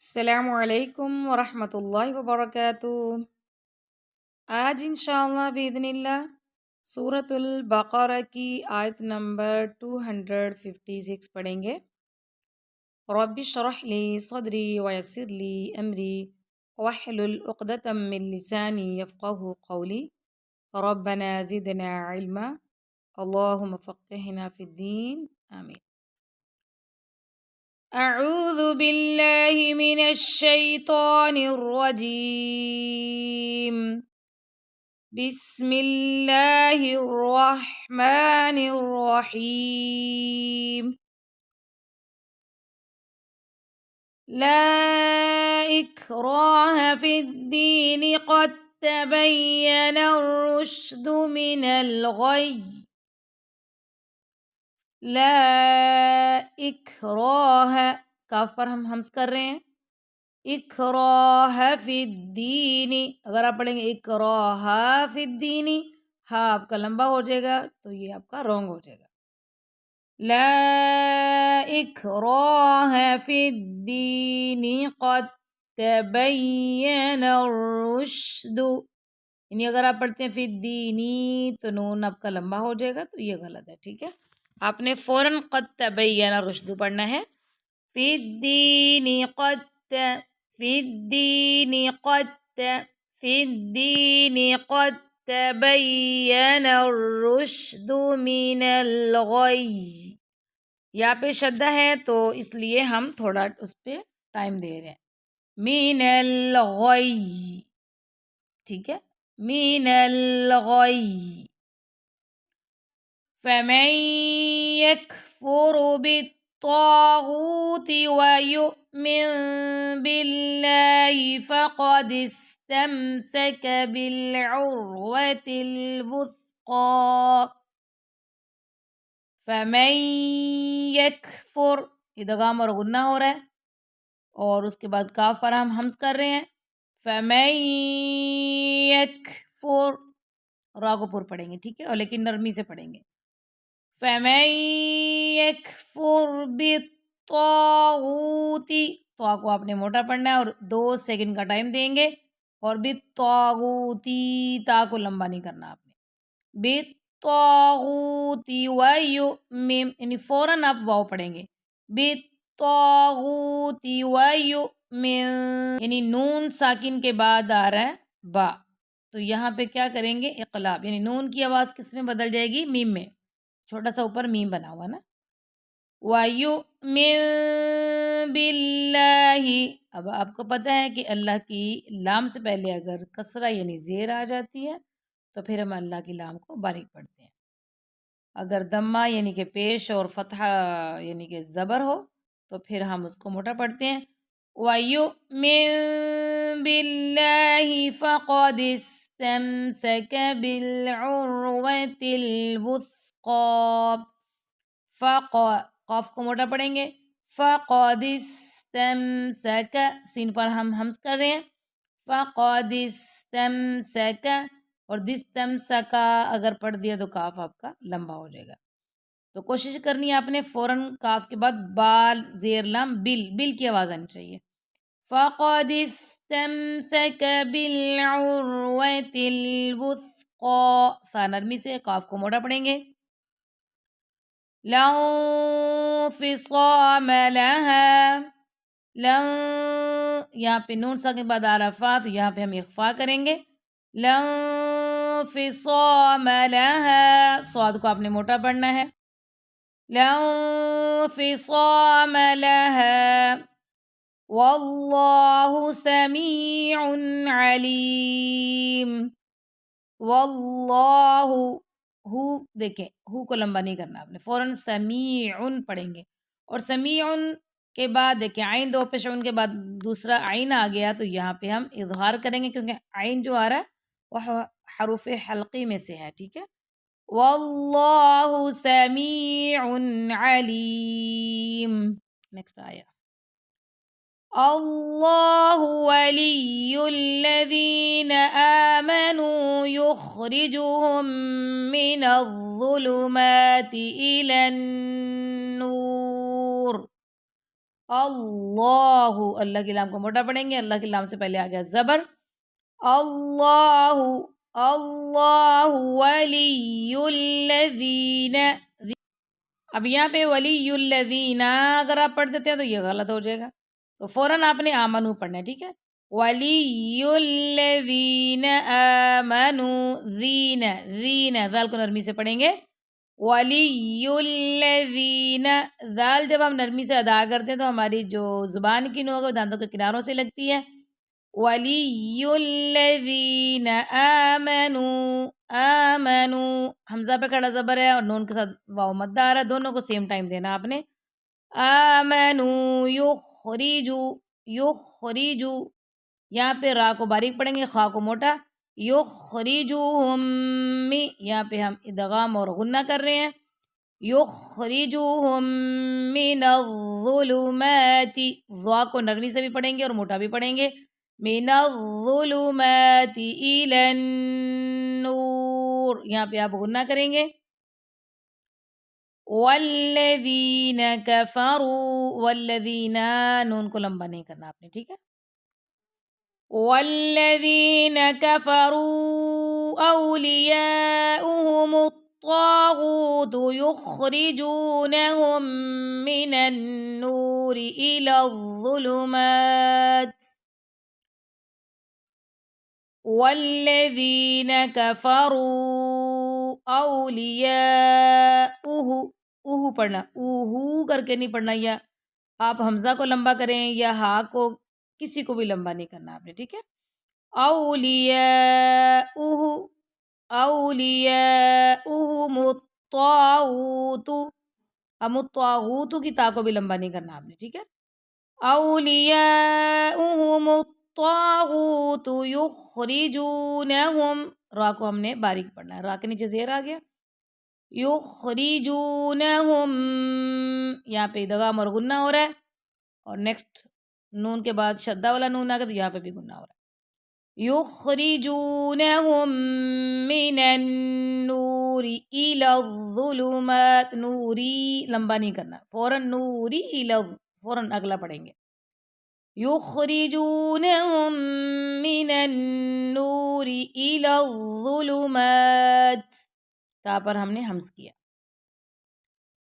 السلام علیکم ورحمۃ اللہ وبرکاتہ۔ آج انشاءاللہ بإذن اللہ سورۃ البقرہ کی آیت نمبر 256 پڑھیں گے۔ رب اشرح لی صدری ویسر لی امری واحلل عقدۃ من لسانی یفقہوا قولی ربنا زدنا علما اللہم فقہنا فی الدین آمین۔ اعوذ باللہ من الشیطان الرجیم بسم اللہ الرحمن الرحیم لا اکراہ فی الدین قد تبین الرشد من الغی لا اکراہ، کاف پر ہم حمز کر رہے ہیں، اکراہ فی الدین، اگر آپ پڑھیں گے اکراہ فی الدین، ہاں آپ کا لمبا ہو جائے گا تو یہ آپ کا رونگ ہو جائے گا۔ لا اکراہ فی الدین قد تبین الرشد، یعنی اگر آپ پڑھتے ہیں فی الدینی تو نون آپ کا لمبا ہو جائے گا، تو یہ غلط ہے، ٹھیک ہے۔ آپ نے فوراً قد تبین الرشد پڑھنا ہے، فی الدین قد فی الدین قد فی الدین قد تبین الرشد من الغی، یہاں پہ شدہ ہے تو اس لیے ہم تھوڑا اس پہ ٹائم دے رہے ہیں، من الغی، ٹھیک ہے، من الغی فمن یکفر بالطاغوت ویؤمن باللہ فقد استمسک بالعروة الوثقی، فمن یکفر، ادغام اور غنہ ہو رہا ہے، اور اس کے بعد کاف پر ہم حمز کر رہے ہیں، فمن یکفر، را کو پر پڑھیں گے، ٹھیک ہے، اور لیکن نرمی سے پڑھیں گے، فمن یکفر بالطاغوت، تو کو آپ نے موٹا پڑھنا ہے اور 2 سیکنڈ کا ٹائم دیں گے، اور بالطاغوتی، تا کو لمبا نہیں کرنا آپ نے، بالطاغوت ویؤمن، یعنی فوراً آپ واو پڑھیں گے، بالطاغوت ویؤمن، یعنی نون ساکن کے بعد آ رہا ہے با، تو یہاں پہ کیا کریں گے، اقلاب، یعنی نون کی آواز کس میں بدل جائے گی، میم میں، چھوٹا سا اوپر میم بنا ہوا نا، وَيُؤْمِن بِاللَّهِ، اب آپ کو پتہ ہے کہ اللہ کی لام سے پہلے اگر کسرہ یعنی زیر آ جاتی ہے تو پھر ہم اللہ کی لام کو باریک پڑھتے ہیں، اگر دمہ یعنی کہ پیش اور فتحہ یعنی کہ زبر ہو تو پھر ہم اس کو موٹا پڑھتے ہیں، وَيُؤْمِن بِاللَّهِ فَقَدِ اسْتَمْسَكَ بِالْعُرْوَةِ الْوُثْقَى، قاف کو موٹا پڑھیں گے، فَقَدِ اسْتَمْسَكَ، سین پر ہم حمز کر رہے ہیں، فَقَدِ اسْتَمْسَكَ، اور دِسْتَمْسَكَ اگر پڑھ دیا تو کاف آپ کا لمبا ہو جائے گا، تو کوشش کرنی ہے آپ نے فوراً کاف کے بعد بال زیر لام بل کی آواز آنی چاہیے، فَقَدِ اسْتَمْسَكَ بِالْعُرْوَةِ الْوُثْقَى، ثا نرمی سے کاف کو موٹا پڑھیں گے، لا انفصام لها، لن، یہاں پہ نون سا کے بعد عرفا، تو یہاں پہ ہم اخفا کریں گے، لا انفصام لها، صاد کو آپ نے موٹا پڑھنا ہے، لا انفصام لها واللہ سمیع علیم، واللہ، ہو دیکھیں ہو کو لمبا نہیں کرنا آپ نے، فوراً سمیعن پڑھیں گے، اور سمیعن کے بعد دیکھیں عین 2 پیش ان کے بعد دوسرا عین آ گیا تو یہاں پہ ہم اظہار کریں گے، کیونکہ عین جو آ رہا ہے وہ حروف حلقی میں سے ہے، ٹھیک ہے، واللہ سمیع علیم۔ نیکسٹ آیا، اللہ ولی الذین آمنوا یخرجهم من الظلمات إلى النور، اللہ، اللہ کی لام کو موٹا پڑھیں گے، اللہ کی لام سے پہلے آ گیا زبر، اللہ، اللہ ولی الذین، اب یہاں پہ ولی الذین اگر آپ پڑھ دیتے ہیں تو یہ غلط ہو جائے گا، تو فوراً آپ نے آمنو پڑھنا ہے، ٹھیک ہے، ولی الذین آمنو، ذین، ذین، ذال کو نرمی سے پڑھیں گے، ولی الذین، ذال جب ہم نرمی سے ادا کرتے ہیں تو ہماری جو زبان کی نوک ہے وہ دانتوں کے کناروں سے لگتی ہے، ولی الذین آمنوا، آمنوا، حمزہ پہ کھڑا زبر ہے اور نون کے ساتھ واو مدہ آ رہا ہے، دونوں کو سیم ٹائم دینا آپ نے، آمنوا یخرجو، یخرجو، یہاں پہ را کو باریک پڑھیں گے، خا کو موٹا، یخرجوہم، یہاں پہ ہم ادغام اور غنہ کر رہے ہیں، یخرجوہم من الظلمات، ضا کو نرمی سے بھی پڑھیں گے اور موٹا بھی پڑھیں گے، من الظلمات الی النور، یہاں پہ آپ غنہ کریں گے، والذین کفروا، والذین، نون کو لمبا نہیں کرنا آپ نے، ٹھیک ہے، والذین کفروا اولیاؤہم الطاغوت یخرجونہم من النور الی الظلمات، والذین کفروا اولیاؤہ، اوہ پڑھنا، اوہو کر کے نہیں پڑھنا، یا آپ حمزہ کو لمبا کریں یا ہا کو، کسی کو بھی لمبا نہیں کرنا آپ نے، ٹھیک ہے، اولیاؤہ، اولیاؤہم الطاغوت، ہم الطاغوت کی تا کو بھی لمبا نہیں کرنا آپ نے، ٹھیک ہے، اولیاؤہم الطاغوت یخرجونہم، را کو ہم نے باریک پڑھنا ہے، را کے نیچے زیر آ گیا، یخرجونہم، یہاں پہ ادغام اور غنہ ہو رہا ہے، اور نیکسٹ نون کے بعد شدہ والا نون آ گیا تو یہاں پہ بھی غنہ ہو رہا ہے، یخرجونہم من النور الی الظلمات، نوری لمبا نہیں کرنا، فوراً نوری الی، فوراً اگلا پڑھیں گے، یخرجونہم من النور الی الظلمات، تا پر ہم نے حمز کیا،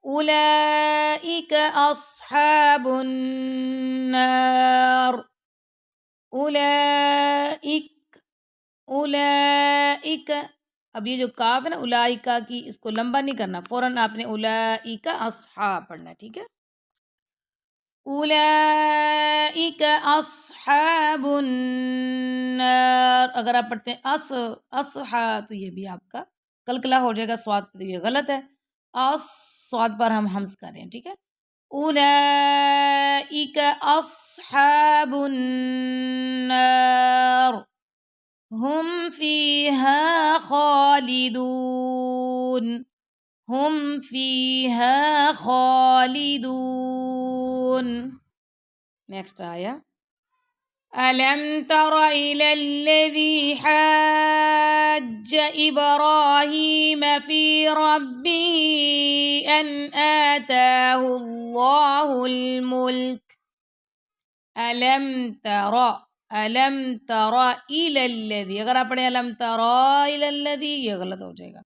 اولئک اصحاب النار، اولئک، اولئک، اب یہ جو کاف ہے نا اولئکا کی، اس کو لمبا نہیں کرنا، فوراً آپ نے اولئک اصحاب پڑھنا ہے، ٹھیک ہے، اولئک اصحاب النار، اگر آپ پڑھتے ہیں اصحا تو یہ بھی آپ کا کلکلا ہو جائے گا، سواد پہ تو یہ غلط ہے، سواد پر ہم حمز کر رہے ہیں، ٹھیک ہے، اولئک اصحاب النار ہم فیہا خالدون، ہم فیہا خالدون، نیکسٹ آیا، ألم تر إلى الذي حاج إبراهيم في ربه أن آتاه الله الملك، ألم تر، ألم تر إلى الذي، اگر آپ پڑھیں ألم تر إلى الذي یہ غلط ہو جائے گا،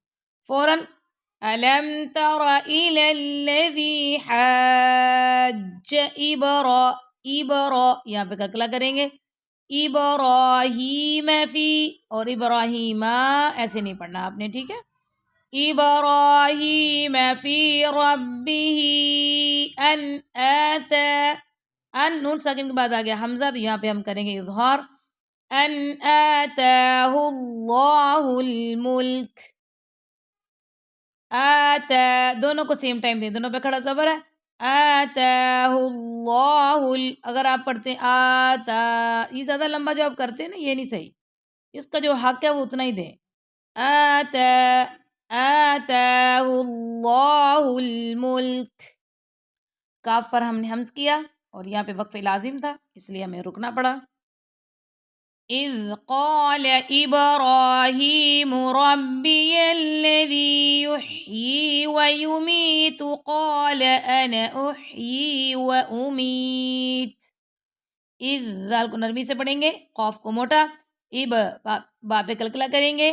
فوراً ألم تر إلى الذي حاج یہاں پہ کلکلا کریں گے، ابراہیم فی، اور ابراہیم ایسے نہیں پڑھنا آپ نے، ٹھیک ہے، ابراہیم فی ربہ ان آتا، ان نون ساکن کے بعد آ گیا حمزہ تو یہاں پہ ہم کریں گے اظہار، ان آتاہ اللہ الملک، آتا، دونوں کو سیم ٹائم دیں، دونوں پہ کھڑا زبر ہے، آتاہ اللہ، اگر آپ پڑھتے ہیں آتا، یہ زیادہ لمبا جو آپ کرتے ہیں نا یہ نہیں صحیح، اس کا جو حق ہے وہ اتنا ہی دیں، آتا، آتاہ اللہ الملک، کاف پر ہم نے حمز کیا اور یہاں پہ وقف لازم تھا اس لیے ہمیں رکنا پڑا، إذ قال إبراهيم ربي الذي يحيي ويميت قال أنا أحيي وأميت. إذ ذال کو نرمی سے پڑھیں گے، قاف کو موٹا، با پہ کلکلا کریں گے.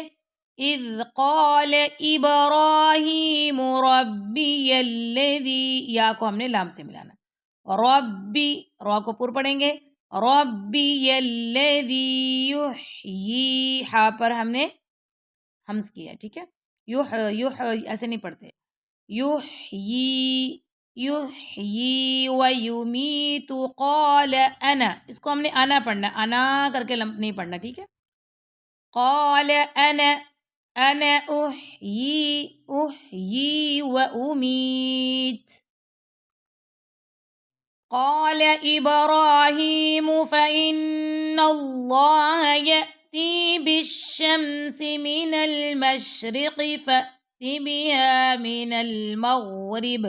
إذ قال إبراهيم ربي الذي، یا کو ہم نے لام سے ملانا، ربی را کو پر پڑھیں گے، ربی الذی یحیی، ہا پر ہم نے ہمز کیا، ٹھیک ہے، ایسے نہیں پڑھتے، یحیی یحیی ویمیت قال انا، اس کو ہم نے انا پڑھنا، انا کر کے نہیں پڑھنا، ٹھیک ہے. قال انا احیی و امیت. قال إبراهيم فإن الله يأتي بالشمس من المشرق فأت بها من المغرب.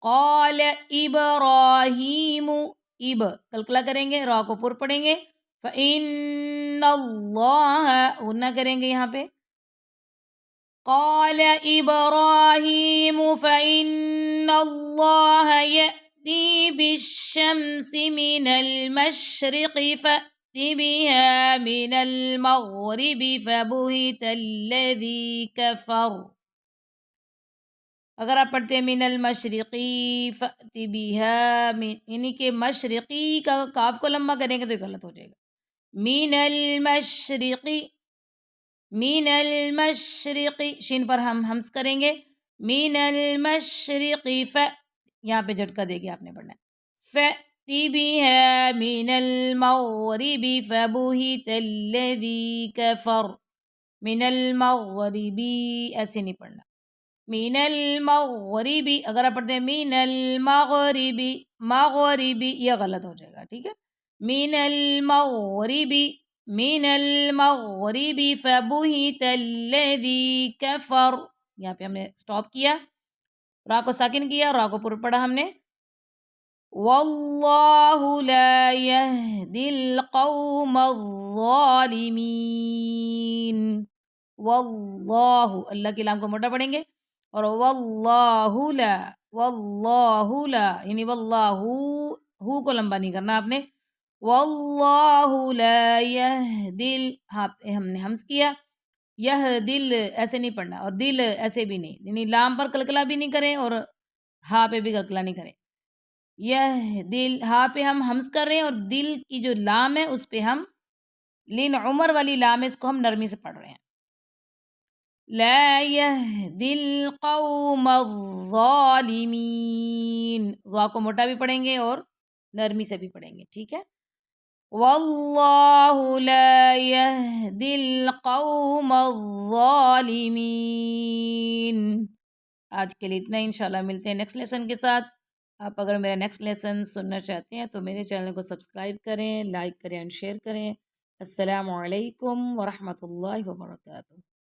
قال إبراهيم، کلکلا کریں گے، را کو پر پڑھیں گے، فإن اللہ نہ کریں گے یہاں پہ. قال إبراهيم فإن الله يأتي بالشمس من المشرق فأت بها من المغرب فبهت الذي كفر. اگر آپ پڑھتے ہیں من المشرقی فأت بها، یعنی کہ مشرقی کا کاف کو لمبا کریں گے تو یہ غلط ہو جائے گا. من المشرقی، من المشرقی، شین پر ہم ہمس کریں گے، من المشرقی یہاں پہ جھٹکا دے گے آپ نے پڑھنا ہے، فأتی بها من المغرب فبہت الذی کفر. من المغربی ایسے نہیں پڑھنا، من المغربی. اگر آپ پڑھتے ہیں من المغربی، مغربی، یہ غلط ہو جائے گا، ٹھیک ہے. من المغربی، من المغرب فبہت الذی کفر. یہاں پہ ہم نے سٹاپ کیا، را کو ساکن کیا، را کو پر پڑھا ہم نے. واللہ لا یہدی القوم الظالمین. واللہ، اللہ کی لام کو موٹا پڑھیں گے، اور واللہ لا، واللہ لا، یعنی واللہ ہو کو لمبا نہیں کرنا آپ نے. واللہ لا یہدی، ہاں ہم نے ہمس کیا، دل ایسے نہیں پڑھنا، اور دل ایسے بھی نہیں، یعنی لام پر کلکلا بھی نہیں کریں اور ہا پہ بھی کلکلا نہیں کریں. یہ دل، ہا پہ ہم ہمس کر رہے ہیں، اور دل کی جو لام ہے اس پہ ہم لین عمر والی لام ہے، اس کو ہم نرمی سے پڑھ رہے ہیں. لا یہدی القوم الظالمین، وا کو موٹا بھی پڑھیں گے اور نرمی سے بھی پڑھیں گے، ٹھیک ہے. واللہ لا یہدی القوم الظالمین. آج کے لیے اتنا، انشاءاللہ ملتے ہیں نیکسٹ لیسن کے ساتھ. آپ اگر میرا نیکسٹ لیسن سننا چاہتے ہیں تو میرے چینل کو سبسکرائب کریں، لائک کریں اینڈ شیئر کریں. السلام علیکم ورحمۃ اللہ وبرکاتہ.